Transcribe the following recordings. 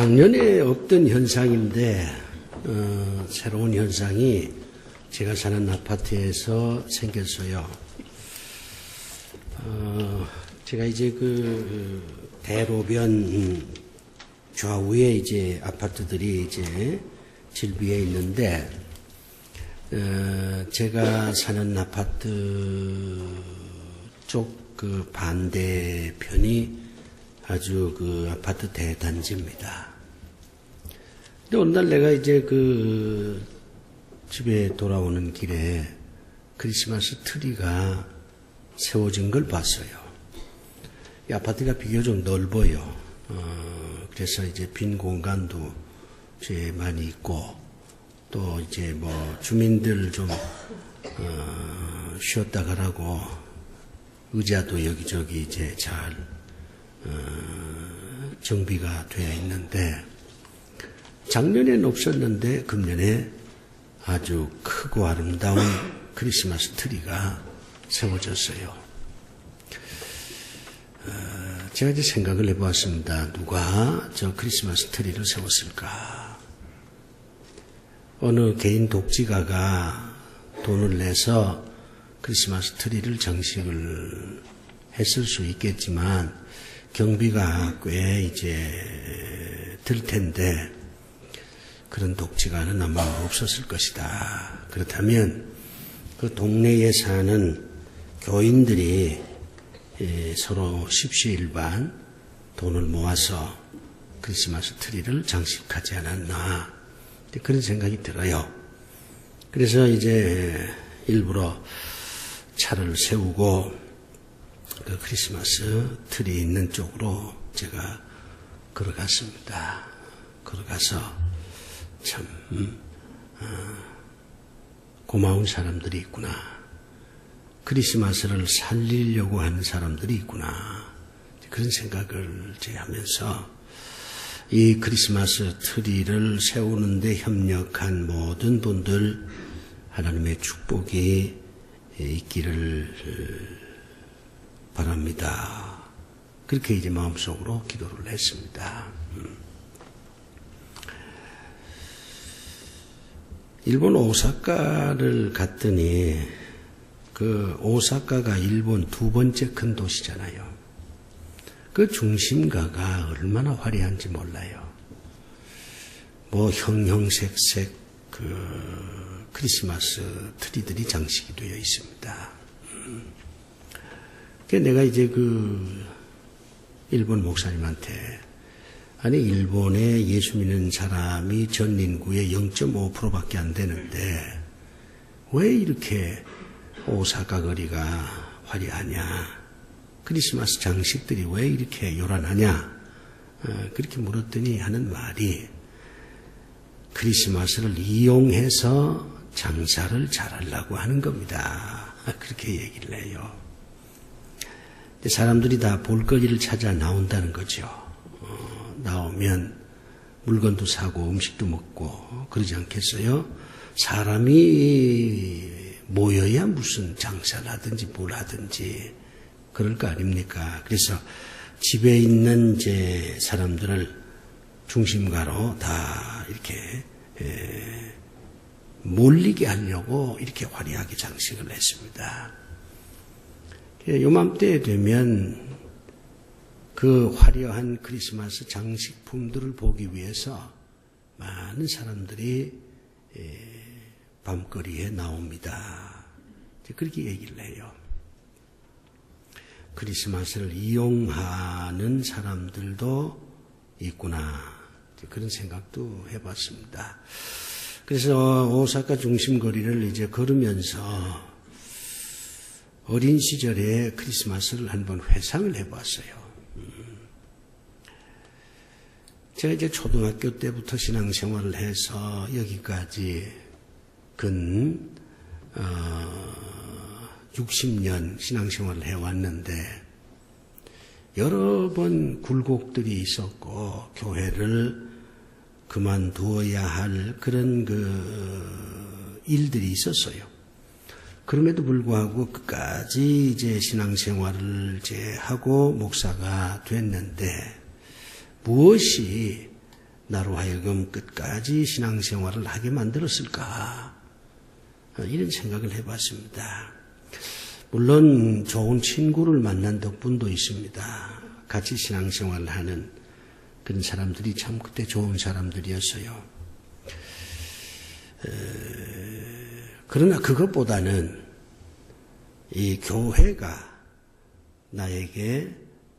작년에 없던 현상인데 새로운 현상이 제가 사는 아파트에서 생겼어요. 제가 이제 그 대로변 좌우에 이제 아파트들이 이제 질비해 있는데 제가 사는 아파트 쪽 그 반대편이 아주 그 아파트 대단지입니다. 근데 어느 날 내가 이제 그 집에 돌아오는 길에 크리스마스 트리가 세워진 걸 봤어요. 이 아파트가 비교적 넓어요. 그래서 이제 빈 공간도 이제 많이 있고 또 이제 뭐 주민들 좀 쉬었다 가라고 의자도 여기저기 이제 잘 정비가 되어 있는데 작년에는 없었는데 금년에 아주 크고 아름다운 크리스마스 트리가 세워졌어요. 제가 이제 생각을 해보았습니다. 누가 저 크리스마스 트리를 세웠을까? 어느 개인 독지가가 돈을 내서 크리스마스 트리를 장식을 했을 수 있겠지만 경비가 꽤 이제 들 텐데 그런 독지가는 아마 없었을 것이다. 그렇다면 그 동네에 사는 교인들이 서로 십시일반 돈을 모아서 크리스마스 트리를 장식하지 않았나 그런 생각이 들어요. 그래서 이제 일부러 차를 세우고 그 크리스마스 트리 있는 쪽으로 제가 걸어갔습니다. 걸어가서 참 고마운 사람들이 있구나. 크리스마스를 살리려고 하는 사람들이 있구나. 그런 생각을 하면서 이 크리스마스 트리를 세우는데 협력한 모든 분들 하나님의 축복이 있기를 바랍니다. 그렇게 이제 마음속으로 기도를 했습니다. 일본 오사카를 갔더니 그 오사카가 일본 두 번째 큰 도시잖아요. 그 중심가가 얼마나 화려한지 몰라요. 뭐 형형색색 그 크리스마스 트리들이 장식이 되어 있습니다. 그래서 내가 이제 그 일본 목사님한테 아니 일본에 예수 믿는 사람이 전 인구의 0.5%밖에 안 되는데 왜 이렇게 오사카 거리가 화려하냐? 크리스마스 장식들이 왜 이렇게 요란하냐? 그렇게 물었더니 하는 말이 크리스마스를 이용해서 장사를 잘하려고 하는 겁니다. 그렇게 얘기를 해요. 사람들이 다 볼거리를 찾아 나온다는 거죠. 나오면 물건도 사고 음식도 먹고 그러지 않겠어요? 사람이 모여야 무슨 장사를 하든지 뭘 하든지 그럴 거 아닙니까? 그래서 집에 있는 이제 사람들을 중심가로 다 이렇게 몰리게 하려고 이렇게 화려하게 장식을 했습니다. 요맘때 되면 그 화려한 크리스마스 장식품들을 보기 위해서 많은 사람들이 밤거리에 나옵니다. 그렇게 얘기를 해요. 크리스마스를 이용하는 사람들도 있구나. 그런 생각도 해봤습니다. 그래서 오사카 중심거리를 이제 걸으면서 어린 시절에 크리스마스를 한번 회상을 해봤어요. 제가 이제 초등학교 때부터 신앙생활을 해서 여기까지 근 60년 신앙생활을 해왔는데 여러 번 굴곡들이 있었고 교회를 그만두어야 할 그런 그 일들이 있었어요. 그럼에도 불구하고 끝까지 이제 신앙생활을 이제 하고 목사가 됐는데 무엇이 나로 하여금 끝까지 신앙생활을 하게 만들었을까? 이런 생각을 해봤습니다. 물론 좋은 친구를 만난 덕분도 있습니다. 같이 신앙생활을 하는 그런 사람들이 참 그때 좋은 사람들이었어요. 그러나 그것보다는 이 교회가 나에게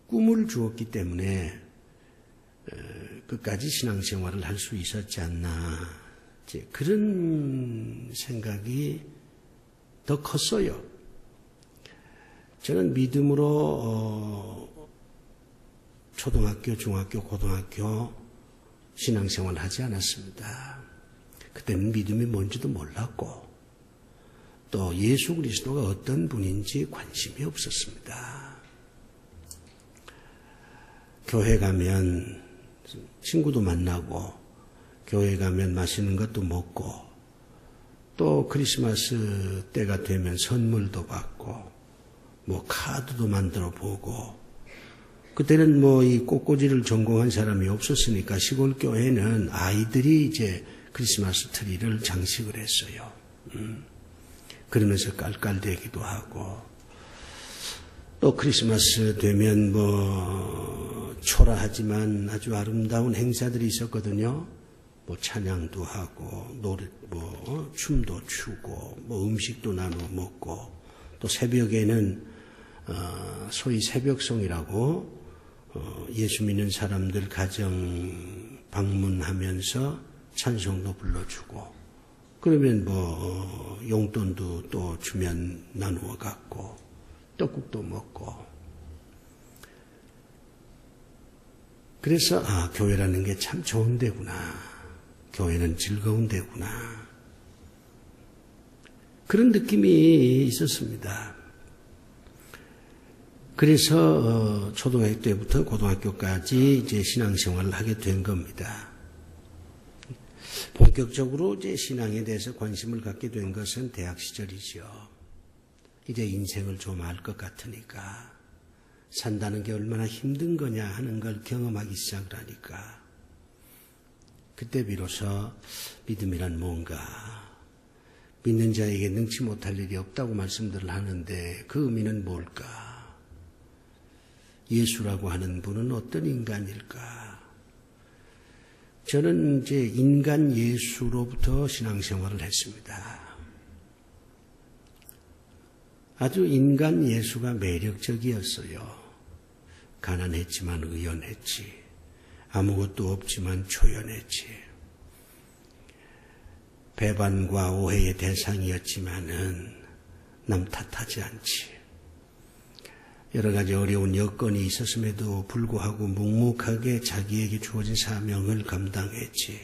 꿈을 주었기 때문에 끝까지 신앙생활을 할 수 있었지 않나, 그런 생각이 더 컸어요. 저는 믿음으로 초등학교, 중학교, 고등학교 신앙생활을 하지 않았습니다. 그때는 믿음이 뭔지도 몰랐고 또 예수 그리스도가 어떤 분인지 관심이 없었습니다. 교회 가면 친구도 만나고 교회 가면 맛있는 것도 먹고 또 크리스마스 때가 되면 선물도 받고 뭐 카드도 만들어 보고, 그때는 뭐 이 꽃꽂이를 전공한 사람이 없었으니까 시골 교회는 아이들이 이제 크리스마스 트리를 장식을 했어요. 그러면서 깔깔대기도 하고, 또 크리스마스 되면 뭐 초라하지만 아주 아름다운 행사들이 있었거든요. 뭐 찬양도 하고 노래, 뭐 춤도 추고 뭐 음식도 나눠 먹고, 또 새벽에는 소위 새벽송이라고 예수 믿는 사람들 가정 방문하면서 찬송도 불러주고, 그러면 뭐 용돈도 또 주면 나누어 갖고 떡국도 먹고. 그래서 교회라는 게 참 좋은 데구나, 교회는 즐거운 데구나, 그런 느낌이 있었습니다. 그래서 초등학교 때부터 고등학교까지 이제 신앙생활을 하게 된 겁니다. 본격적으로 이제 신앙에 대해서 관심을 갖게 된 것은 대학 시절이죠. 이제 인생을 좀 알 것 같으니까, 산다는 게 얼마나 힘든 거냐 하는 걸 경험하기 시작을 하니까, 그때 비로소 믿음이란 뭔가, 믿는 자에게 능치 못할 일이 없다고 말씀들을 하는데 그 의미는 뭘까? 예수라고 하는 분은 어떤 인간일까? 저는 이제 인간 예수로부터 신앙생활을 했습니다. 아주 인간 예수가 매력적이었어요. 가난했지만 의연했지, 아무것도 없지만 초연했지, 배반과 오해의 대상이었지만은 남 탓하지 않지, 여러 가지 어려운 여건이 있었음에도 불구하고 묵묵하게 자기에게 주어진 사명을 감당했지.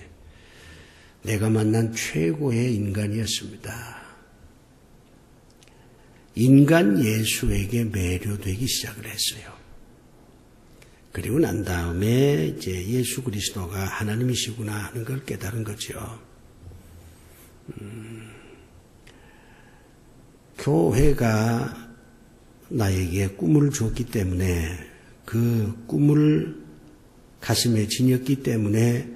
내가 만난 최고의 인간이었습니다. 인간 예수에게 매료되기 시작을 했어요. 그리고 난 다음에 이제 예수 그리스도가 하나님이시구나 하는 걸 깨달은 거죠. 교회가 나에게 꿈을 줬기 때문에, 그 꿈을 가슴에 지녔기 때문에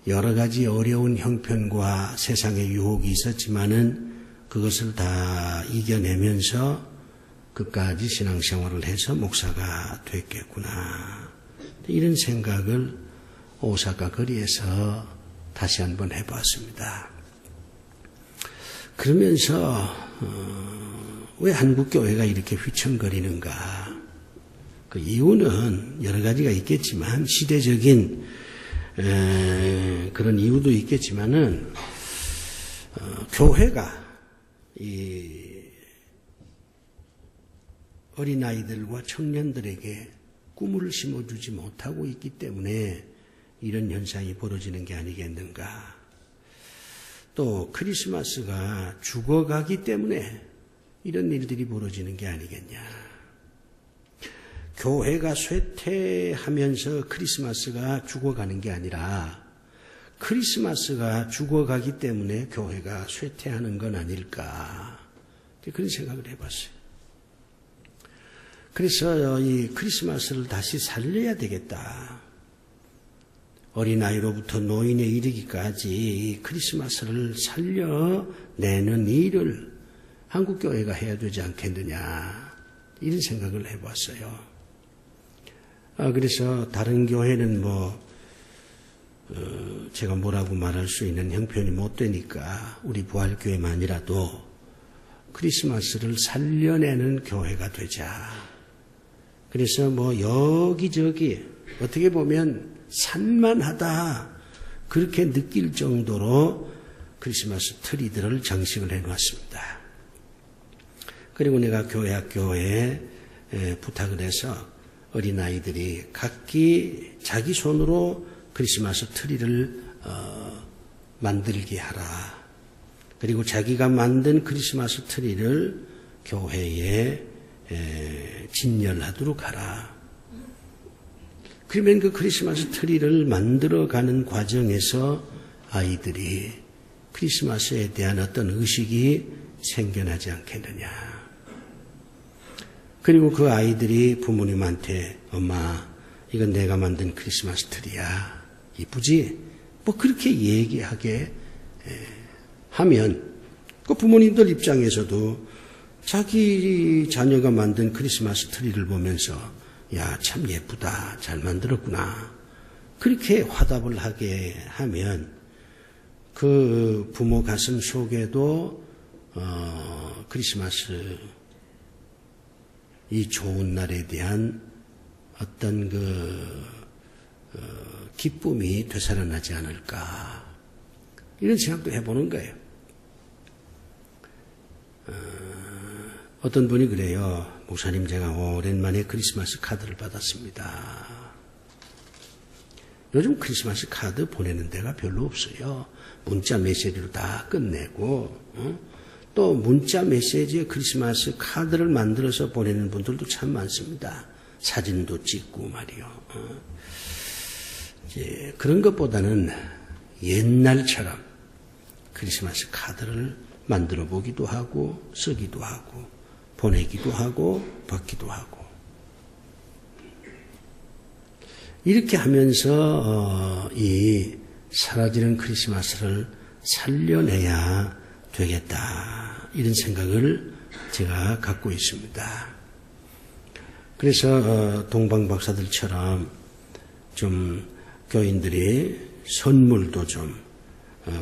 여러 가지 어려운 형편과 세상의 유혹이 있었지만은 그것을 다 이겨내면서 끝까지 신앙생활을 해서 목사가 됐겠구나, 이런 생각을 오사카 거리에서 다시 한번 해봤습니다. 그러면서 왜 한국교회가 이렇게 휘청거리는가? 그 이유는 여러 가지가 있겠지만, 시대적인 그런 이유도 있겠지만은, 교회가 이 어린아이들과 청년들에게 꿈을 심어주지 못하고 있기 때문에 이런 현상이 벌어지는 게 아니겠는가? 또 크리스마스가 죽어가기 때문에 이런 일들이 벌어지는 게 아니겠냐. 교회가 쇠퇴하면서 크리스마스가 죽어가는 게 아니라 크리스마스가 죽어가기 때문에 교회가 쇠퇴하는 건 아닐까, 그런 생각을 해봤어요. 그래서 이 크리스마스를 다시 살려야 되겠다. 어린아이로부터 노인에 이르기까지 크리스마스를 살려내는 일을 한국교회가 해야 되지 않겠느냐, 이런 생각을 해봤어요. 그래서 다른 교회는 제가 뭐라고 말할 수 있는 형편이 못 되니까 우리 부활교회만이라도 크리스마스를 살려내는 교회가 되자. 그래서 여기저기 어떻게 보면 산만하다, 그렇게 느낄 정도로 크리스마스 트리들을 장식을 해놓았습니다. 그리고 내가 교회 학교에 부탁을 해서 어린아이들이 각기 자기 손으로 크리스마스 트리를 만들게 하라. 그리고 자기가 만든 크리스마스 트리를 교회에 진열하도록 하라. 그러면 그 크리스마스 트리를 만들어가는 과정에서 아이들이 크리스마스에 대한 어떤 의식이 생겨나지 않겠느냐. 그리고 그 아이들이 부모님한테 엄마, 이건 내가 만든 크리스마스 트리야. 이쁘지? 그렇게 얘기하게 하면 그 부모님들 입장에서도 자기 자녀가 만든 크리스마스 트리를 보면서 야, 참 예쁘다, 잘 만들었구나, 그렇게 화답을 하게 하면 그 부모 가슴 속에도 크리스마스 이 좋은 날에 대한 어떤 기쁨이 되살아나지 않을까, 이런 생각도 해보는 거예요. 어떤 분이 그래요. 목사님, 제가 오랜만에 크리스마스 카드를 받았습니다. 요즘 크리스마스 카드 보내는 데가 별로 없어요. 문자 메시지로 다 끝내고, 또 문자 메시지에 크리스마스 카드를 만들어서 보내는 분들도 참 많습니다. 사진도 찍고 말이요. 이제 그런 것보다는 옛날처럼 크리스마스 카드를 만들어 보기도 하고, 쓰기도 하고, 보내기도 하고, 받기도 하고. 이렇게 하면서 이 사라지는 크리스마스를 살려내야 되겠다, 이런 생각을 제가 갖고 있습니다. 그래서 동방 박사들처럼 좀 교인들이 선물도 좀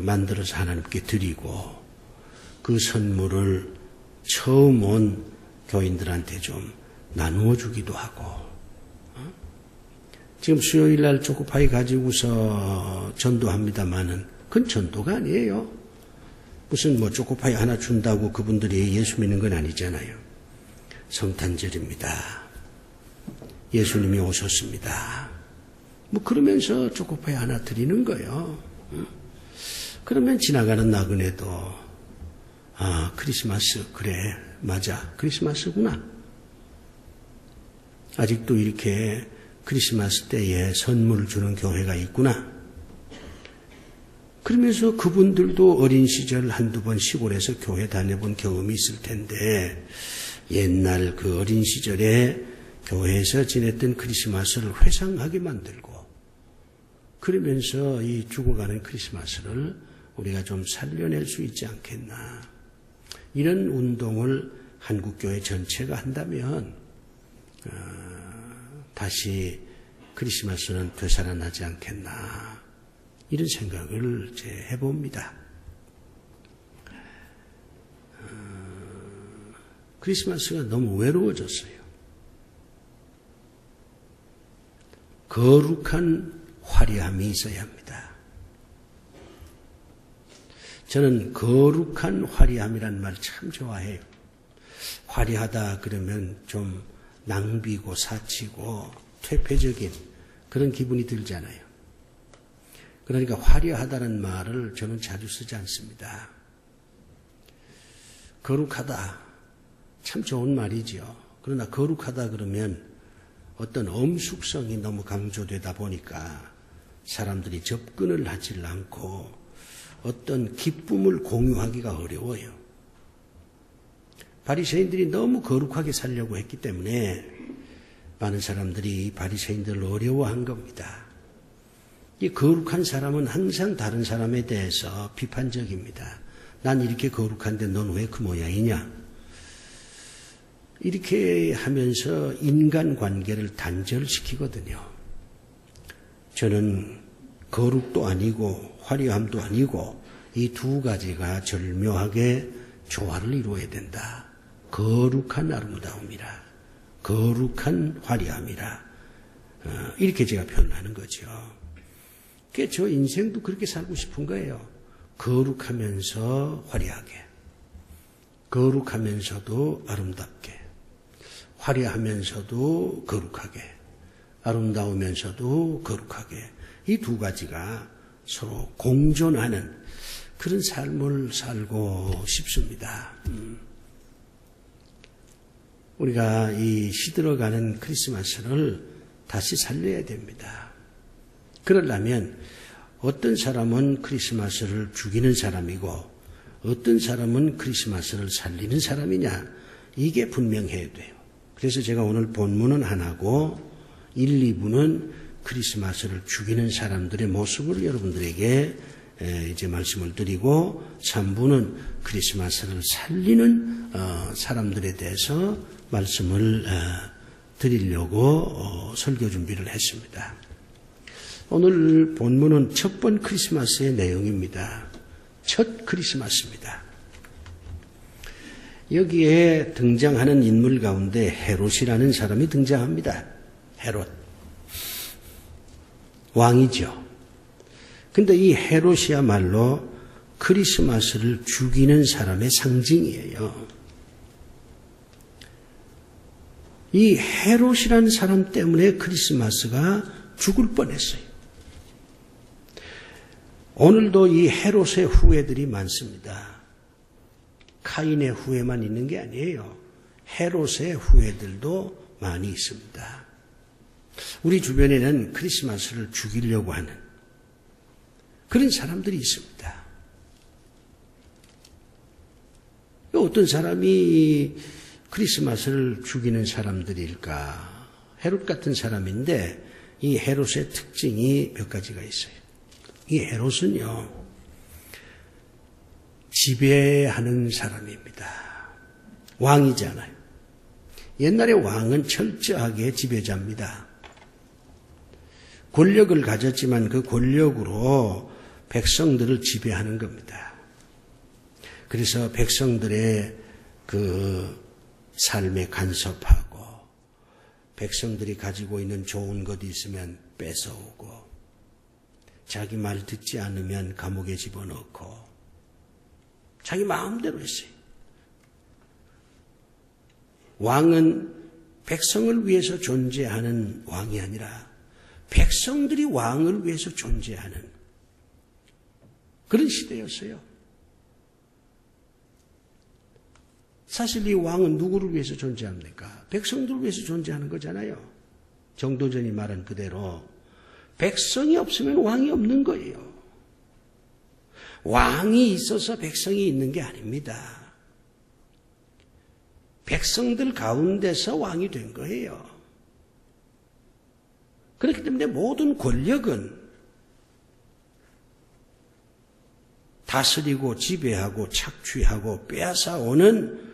만들어서 하나님께 드리고, 그 선물을 처음 온 교인들한테 좀 나누어 주기도 하고, 지금 수요일 날 초코파이 가지고서 전도합니다마는 그건 전도가 아니에요. 무슨 초코파이 하나 준다고 그분들이 예수 믿는 건 아니잖아요. 성탄절입니다. 예수님이 오셨습니다. 그러면서 초코파이 하나 드리는 거예요. 그러면 지나가는 나그네도 아, 크리스마스, 그래, 맞아, 크리스마스구나. 아직도 이렇게 크리스마스 때에 선물을 주는 교회가 있구나. 그러면서 그분들도 어린 시절 한두 번 시골에서 교회 다녀본 경험이 있을 텐데, 옛날 그 어린 시절에 교회에서 지냈던 크리스마스를 회상하게 만들고, 그러면서 이 죽어가는 크리스마스를 우리가 좀 살려낼 수 있지 않겠나. 이런 운동을 한국교회 전체가 한다면 다시 크리스마스는 되살아나지 않겠나, 이런 생각을 이제 해봅니다. 크리스마스가 너무 외로워졌어요. 거룩한 화려함이 있어야 합니다. 저는 거룩한 화려함이란 말 참 좋아해요. 화려하다 그러면 좀 낭비고 사치고 퇴폐적인 그런 기분이 들잖아요. 그러니까 화려하다는 말을 저는 자주 쓰지 않습니다. 거룩하다, 참 좋은 말이죠. 그러나 거룩하다 그러면 어떤 엄숙성이 너무 강조되다 보니까 사람들이 접근을 하지 않고 어떤 기쁨을 공유하기가 어려워요. 바리새인들이 너무 거룩하게 살려고 했기 때문에 많은 사람들이 바리새인들을 어려워한 겁니다. 이 거룩한 사람은 항상 다른 사람에 대해서 비판적입니다. 난 이렇게 거룩한데 넌 왜 그 모양이냐? 이렇게 하면서 인간관계를 단절시키거든요. 저는 거룩도 아니고 화려함도 아니고 이 두 가지가 절묘하게 조화를 이루어야 된다. 거룩한 아름다움이라, 거룩한 화려함이라, 이렇게 제가 표현하는 거죠. 그러니까 저 인생도 그렇게 살고 싶은 거예요. 거룩하면서 화려하게, 거룩하면서도 아름답게, 화려하면서도 거룩하게, 아름다우면서도 거룩하게, 이 두 가지가 서로 공존하는 그런 삶을 살고 싶습니다. 우리가 이 시들어가는 크리스마스를 다시 살려야 됩니다. 그러려면 어떤 사람은 크리스마스를 죽이는 사람이고 어떤 사람은 크리스마스를 살리는 사람이냐, 이게 분명해야 돼요. 그래서 제가 오늘 본문은 안 하고 1, 2부는 크리스마스를 죽이는 사람들의 모습을 여러분들에게 이제 말씀을 드리고 3부는 크리스마스를 살리는 사람들에 대해서 말씀을 드리려고 설교 준비를 했습니다. 오늘 본문은 첫 번 크리스마스의 내용입니다. 첫 크리스마스입니다. 여기에 등장하는 인물 가운데 헤롯이라는 사람이 등장합니다. 헤롯. 왕이죠. 근데 이 헤롯이야말로 크리스마스를 죽이는 사람의 상징이에요. 이 헤롯이라는 사람 때문에 크리스마스가 죽을 뻔했어요. 오늘도 이 헤롯의 후예들이 많습니다. 카인의 후예만 있는 게 아니에요. 헤롯의 후예들도 많이 있습니다. 우리 주변에는 크리스마스를 죽이려고 하는 그런 사람들이 있습니다. 어떤 사람이 크리스마스를 죽이는 사람들일까? 헤롯 같은 사람인데 이 헤롯의 특징이 몇 가지가 있어요. 이 헤롯은요, 지배하는 사람입니다. 왕이잖아요. 옛날에 왕은 철저하게 지배자입니다. 권력을 가졌지만 그 권력으로 백성들을 지배하는 겁니다. 그래서 백성들의 그 삶에 간섭하고 백성들이 가지고 있는 좋은 것이 있으면 뺏어오고 자기 말 듣지 않으면 감옥에 집어넣고 자기 마음대로 했어요. 왕은 백성을 위해서 존재하는 왕이 아니라 백성들이 왕을 위해서 존재하는 그런 시대였어요. 사실 이 왕은 누구를 위해서 존재합니까? 백성들을 위해서 존재하는 거잖아요. 정도전이 말한 그대로 백성이 없으면 왕이 없는 거예요. 왕이 있어서 백성이 있는 게 아닙니다. 백성들 가운데서 왕이 된 거예요. 그렇기 때문에 모든 권력은 다스리고 지배하고 착취하고 빼앗아오는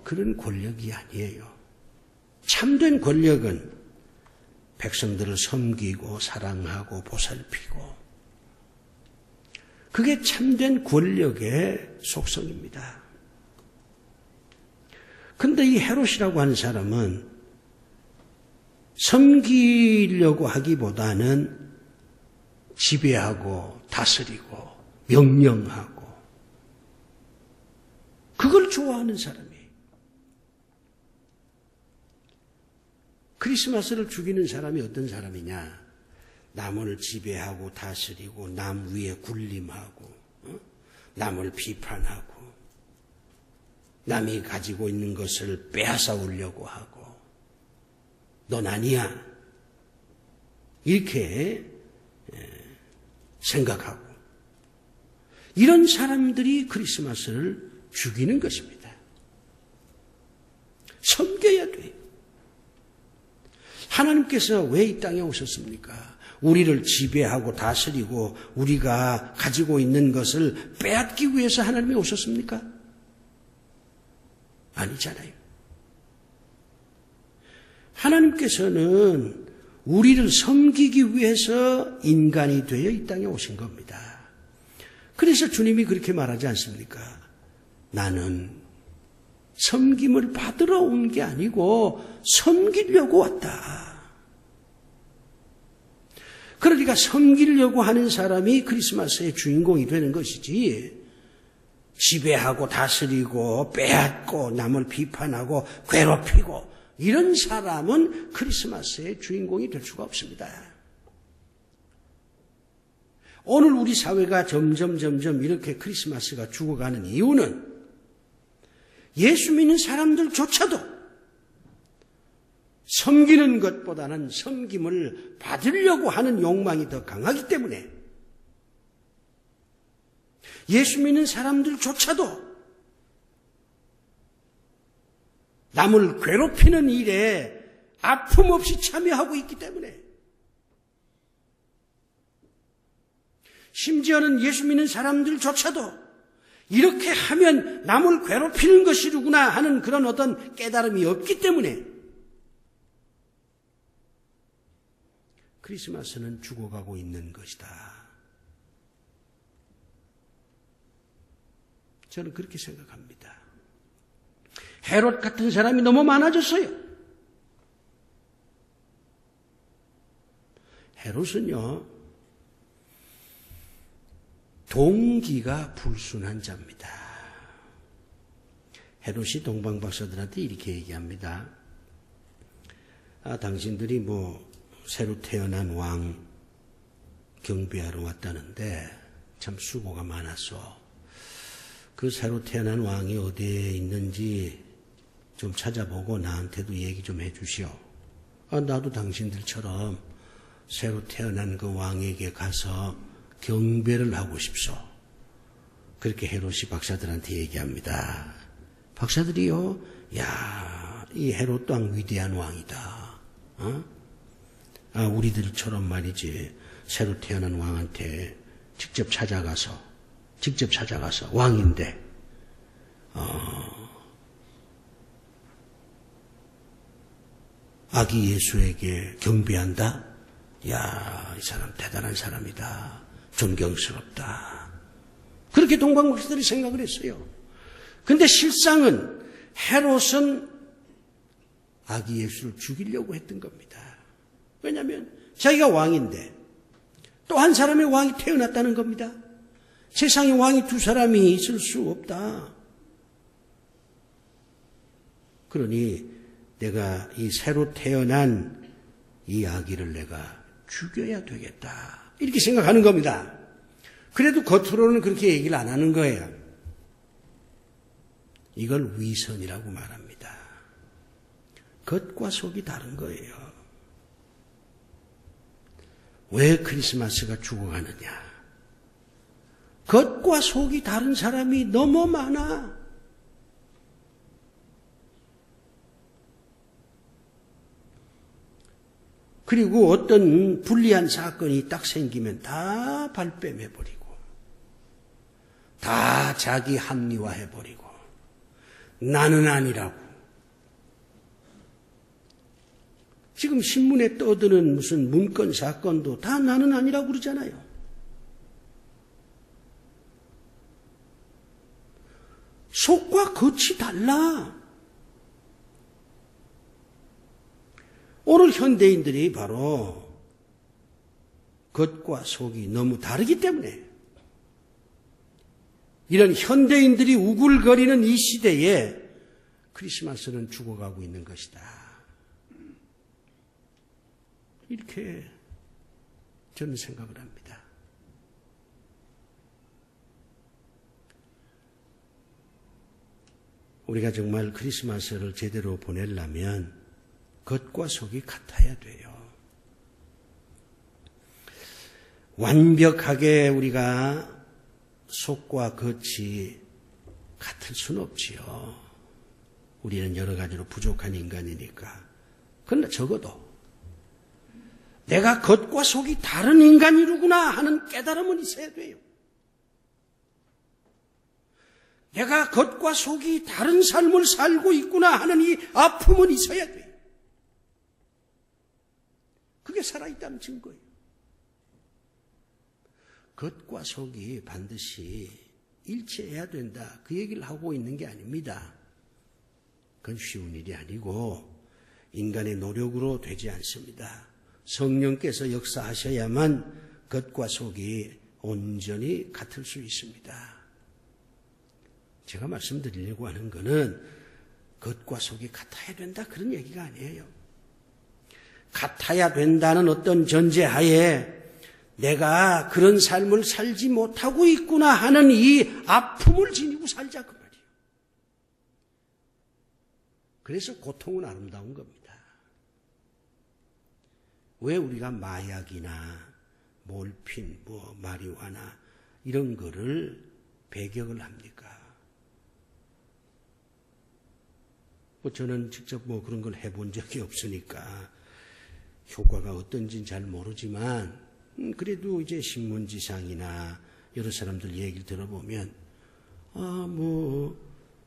그런 권력이 아니에요. 참된 권력은 백성들을 섬기고 사랑하고 보살피고 그게 참된 권력의 속성입니다. 그런데 이 헤롯이라고 하는 사람은 섬기려고 하기보다는 지배하고 다스리고 명령하고 그걸 좋아하는 사람이에요. 크리스마스를 죽이는 사람이 어떤 사람이냐? 남을 지배하고 다스리고 남 위에 군림하고 남을 비판하고 남이 가지고 있는 것을 빼앗아 오려고 하고 넌 아니야 이렇게 생각하고 이런 사람들이 크리스마스를 죽이는 것입니다. 섬겨야 돼요. 하나님께서 왜 이 땅에 오셨습니까? 우리를 지배하고 다스리고 우리가 가지고 있는 것을 빼앗기 위해서 하나님이 오셨습니까? 아니잖아요. 하나님께서는 우리를 섬기기 위해서 인간이 되어 이 땅에 오신 겁니다. 그래서 주님이 그렇게 말하지 않습니까? 나는 섬김을 받으러 온 게 아니고 섬기려고 왔다. 그러니까 섬기려고 하는 사람이 크리스마스의 주인공이 되는 것이지, 지배하고 다스리고 빼앗고 남을 비판하고 괴롭히고 이런 사람은 크리스마스의 주인공이 될 수가 없습니다. 오늘 우리 사회가 점점 이렇게 크리스마스가 죽어가는 이유는 예수 믿는 사람들조차도 섬기는 것보다는 섬김을 받으려고 하는 욕망이 더 강하기 때문에, 예수 믿는 사람들조차도 남을 괴롭히는 일에 아픔 없이 참여하고 있기 때문에, 심지어는 예수 믿는 사람들조차도 이렇게 하면 남을 괴롭히는 것이구나 하는 그런 어떤 깨달음이 없기 때문에 크리스마스는 죽어가고 있는 것이다. 저는 그렇게 생각합니다. 헤롯 같은 사람이 너무 많아졌어요. 헤롯은요, 동기가 불순한 자입니다. 헤롯이 동방박사들한테 이렇게 얘기합니다. 당신들이 새로 태어난 왕 경배하러 왔다는데 참 수고가 많았어. 그 새로 태어난 왕이 어디에 있는지 좀 찾아보고 나한테도 얘기 좀 해주시오. 나도 당신들처럼 새로 태어난 그 왕에게 가서 경배를 하고 싶소. 그렇게 헤롯이 박사들한테 얘기합니다. 박사들이요, 야, 이 헤롯 왕 위대한 왕이다. 우리들처럼 말이지, 새로 태어난 왕한테 직접 찾아가서 왕인데, 아기 예수에게 경배한다? 야, 이 사람 대단한 사람이다. 존경스럽다. 그렇게 동방박사들이 생각을 했어요. 근데 실상은 헤롯은 아기 예수를 죽이려고 했던 겁니다. 왜냐하면 자기가 왕인데 또 한 사람의 왕이 태어났다는 겁니다. 세상에 왕이 두 사람이 있을 수 없다. 그러니 내가 이 새로 태어난 이 아기를 내가 죽여야 되겠다. 이렇게 생각하는 겁니다. 그래도 겉으로는 그렇게 얘기를 안 하는 거예요. 이걸 위선이라고 말합니다. 겉과 속이 다른 거예요. 왜 크리스마스가 죽어가느냐? 겉과 속이 다른 사람이 너무 많아. 그리고 어떤 불리한 사건이 딱 생기면 다 발뺌해버리고 다 자기 합리화해버리고 나는 아니라고. 지금 신문에 떠드는 무슨 문건 사건도 다 나는 아니라고 그러잖아요. 속과 겉이 달라. 오늘 현대인들이 바로 겉과 속이 너무 다르기 때문에 이런 현대인들이 우글거리는 이 시대에 크리스마스는 죽어가고 있는 것이다. 이렇게 저는 생각을 합니다. 우리가 정말 크리스마스를 제대로 보내려면 겉과 속이 같아야 돼요. 완벽하게 우리가 속과 겉이 같을 수는 없지요. 우리는 여러 가지로 부족한 인간이니까. 그러나 적어도 내가 겉과 속이 다른 인간이로구나 하는 깨달음은 있어야 돼요. 내가 겉과 속이 다른 삶을 살고 있구나 하는 이 아픔은 있어야 돼요. 그게 살아있다는 증거예요. 겉과 속이 반드시 일치해야 된다. 그 얘기를 하고 있는 게 아닙니다. 그건 쉬운 일이 아니고 인간의 노력으로 되지 않습니다. 성령께서 역사하셔야만 겉과 속이 온전히 같을 수 있습니다. 제가 말씀드리려고 하는 것은 겉과 속이 같아야 된다 그런 얘기가 아니에요. 같아야 된다는 어떤 전제하에 내가 그런 삶을 살지 못하고 있구나 하는 이 아픔을 지니고 살자 그 말이에요. 그래서 고통은 아름다운 겁니다. 왜 우리가 마약이나 몰핀, 마리화나 이런 거를 배격을 합니까? 저는 직접 그런 걸 해본 적이 없으니까 효과가 어떤지는 잘 모르지만 그래도 이제 신문지상이나 여러 사람들 얘기를 들어보면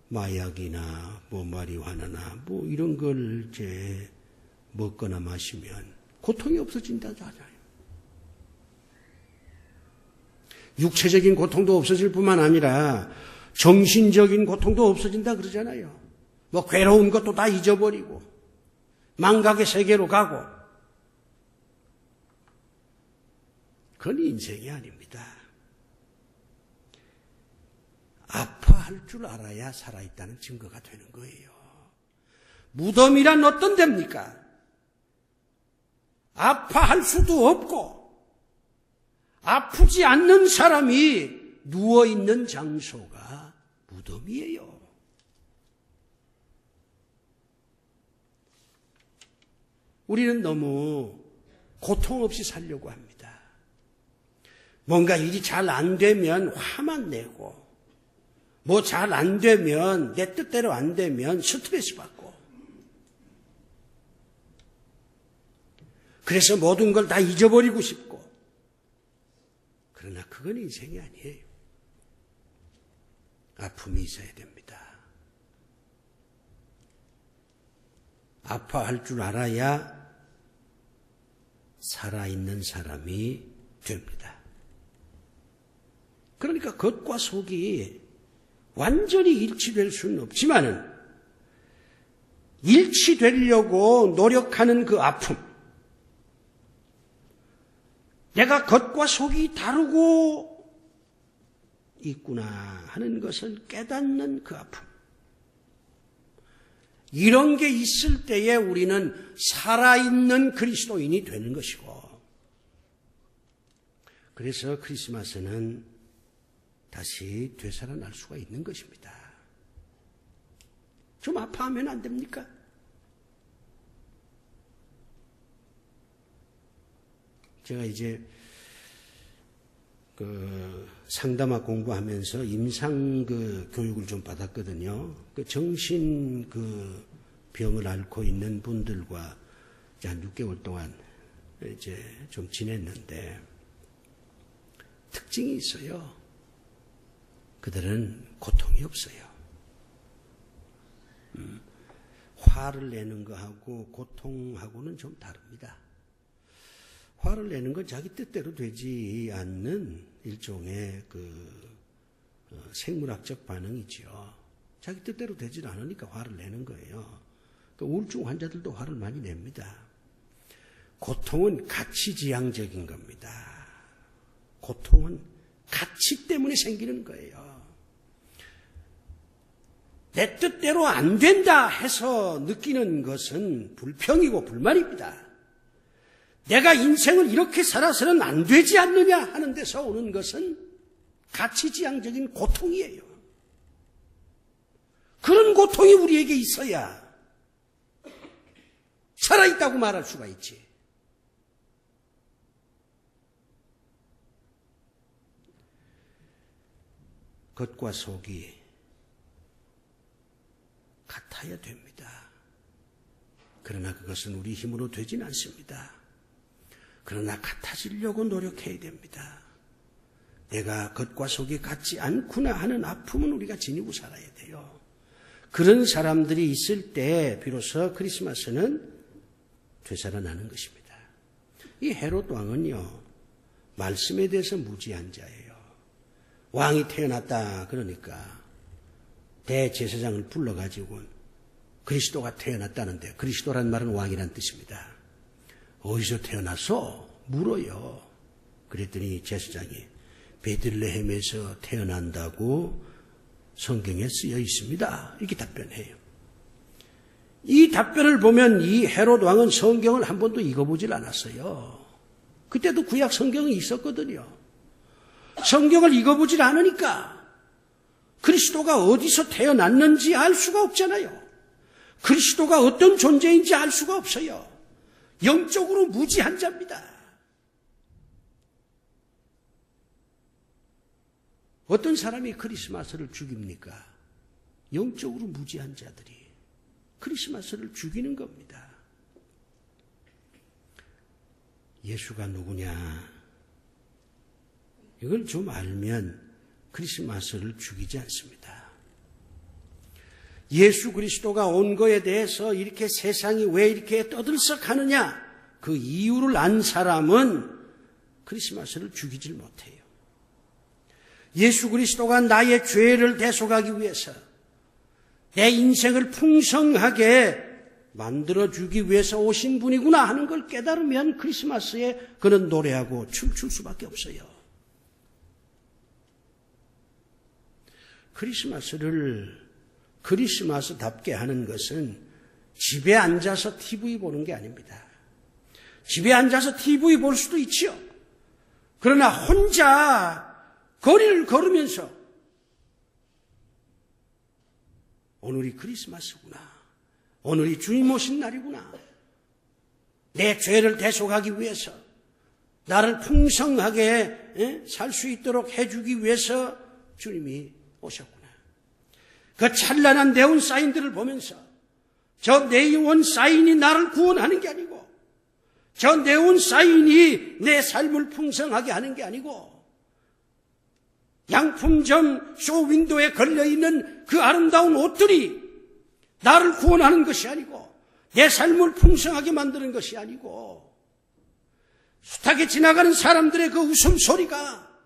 마약이나 마리화나나 이런 걸 이제 먹거나 마시면 고통이 없어진다고 하잖아요. 육체적인 고통도 없어질 뿐만 아니라 정신적인 고통도 없어진다 그러잖아요. 괴로운 것도 다 잊어버리고 망각의 세계로 가고 그건 인생이 아닙니다. 아파할 줄 알아야 살아있다는 증거가 되는 거예요. 무덤이란 어떤 데입니까? 아파할 수도 없고 아프지 않는 사람이 누워있는 장소가 무덤이에요. 우리는 너무 고통 없이 살려고 합니다. 뭔가 일이 잘 안 되면 화만 내고 잘 안 되면 내 뜻대로 안 되면 스트레스 받고 그래서 모든 걸 다 잊어버리고 싶고 그러나 그건 인생이 아니에요. 아픔이 있어야 됩니다. 아파할 줄 알아야 살아있는 사람이 됩니다. 그러니까 겉과 속이 완전히 일치될 수는 없지만은 일치되려고 노력하는 그 아픔, 내가 겉과 속이 다르고 있구나 하는 것을 깨닫는 그 아픔, 이런 게 있을 때에 우리는 살아있는 그리스도인이 되는 것이고, 그래서 크리스마스는 다시 되살아날 수가 있는 것입니다. 좀 아파하면 안 됩니까? 제가 이제 상담학 공부하면서 임상 교육을 좀 받았거든요. 정신 병을 앓고 있는 분들과 이제 한 6개월 동안 이제 좀 지냈는데 특징이 있어요. 그들은 고통이 없어요. 화를 내는 거하고 고통하고는 좀 다릅니다. 화를 내는 건 자기 뜻대로 되지 않는 일종의 생물학적 반응이지요. 자기 뜻대로 되질 않으니까 화를 내는 거예요. 우울증 환자들도 화를 많이 냅니다. 고통은 가치지향적인 겁니다. 고통은 가치 때문에 생기는 거예요. 내 뜻대로 안 된다 해서 느끼는 것은 불평이고 불만입니다. 내가 인생을 이렇게 살아서는 안 되지 않느냐 하는 데서 오는 것은 가치지향적인 고통이에요. 그런 고통이 우리에게 있어야 살아있다고 말할 수가 있지. 겉과 속이 같아야 됩니다. 그러나 그것은 우리 힘으로 되진 않습니다. 그러나 같아지려고 노력해야 됩니다. 내가 겉과 속이 같지 않구나 하는 아픔은 우리가 지니고 살아야 돼요. 그런 사람들이 있을 때 비로소 크리스마스는 되살아나는 것입니다. 이 헤롯 왕은요, 말씀에 대해서 무지한 자예요. 왕이 태어났다 그러니까 대제사장을 불러가지고 그리스도가 태어났다는데, 그리스도란 말은 왕이란 뜻입니다. 어디서 태어났어? 물어요. 그랬더니 제사장이 베들레헴에서 태어난다고 성경에 쓰여 있습니다. 이렇게 답변해요. 이 답변을 보면 이 헤롯 왕은 성경을 한 번도 읽어보질 않았어요. 그때도 구약 성경이 있었거든요. 성경을 읽어보질 않으니까 그리스도가 어디서 태어났는지 알 수가 없잖아요. 그리스도가 어떤 존재인지 알 수가 없어요. 영적으로 무지한 자입니다. 어떤 사람이 크리스마스를 죽입니까? 영적으로 무지한 자들이 크리스마스를 죽이는 겁니다. 예수가 누구냐? 이걸 좀 알면 크리스마스를 죽이지 않습니다. 예수 그리스도가 온 거에 대해서 이렇게 세상이 왜 이렇게 떠들썩하느냐, 그 이유를 안 사람은 크리스마스를 죽이질 못해요. 예수 그리스도가 나의 죄를 대속하기 위해서, 내 인생을 풍성하게 만들어주기 위해서 오신 분이구나 하는 걸 깨달으면 크리스마스에 그는 노래하고 춤출 수밖에 없어요. 크리스마스를 크리스마스답게 하는 것은 집에 앉아서 TV 보는 게 아닙니다. 집에 앉아서 TV 볼 수도 있죠. 그러나 혼자 거리를 걸으면서 오늘이 크리스마스구나, 오늘이 주님 오신 날이구나, 내 죄를 대속하기 위해서 나를 풍성하게 살 수 있도록 해주기 위해서 주님이 오셨구나. 그 찬란한 네온 사인들을 보면서 저 네온 사인이 나를 구원하는 게 아니고, 저 네온 사인이 내 삶을 풍성하게 하는 게 아니고, 양품점 쇼윈도에 걸려있는 그 아름다운 옷들이 나를 구원하는 것이 아니고, 내 삶을 풍성하게 만드는 것이 아니고, 숱하게 지나가는 사람들의 그 웃음소리가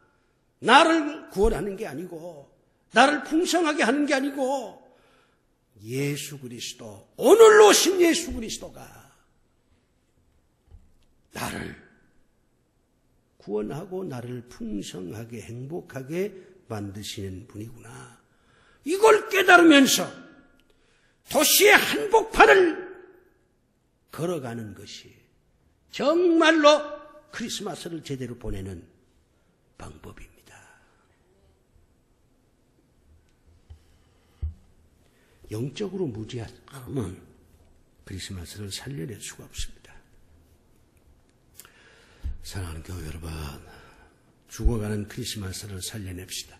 나를 구원하는 게 아니고, 나를 풍성하게 하는 게 아니고, 예수 그리스도, 오늘 오신 예수 그리스도가 나를 구원하고 나를 풍성하게 행복하게 만드시는 분이구나. 이걸 깨달으면서 도시의 한복판을 걸어가는 것이 정말로 크리스마스를 제대로 보내는 방법입니다. 영적으로 무지하면 크리스마스를 살려낼 수가 없습니다. 사랑하는 교회 여러분, 죽어가는 크리스마스를 살려냅시다.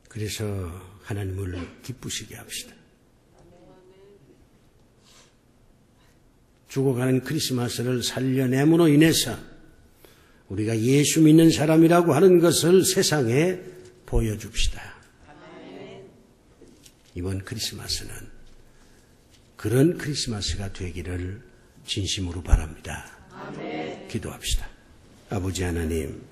그래서 하나님을 기쁘시게 합시다. 죽어가는 크리스마스를 살려냄으로 인해서 우리가 예수 믿는 사람이라고 하는 것을 세상에 보여줍시다. 이번 크리스마스는 그런 크리스마스가 되기를 진심으로 바랍니다. 기도합시다. 아버지 하나님,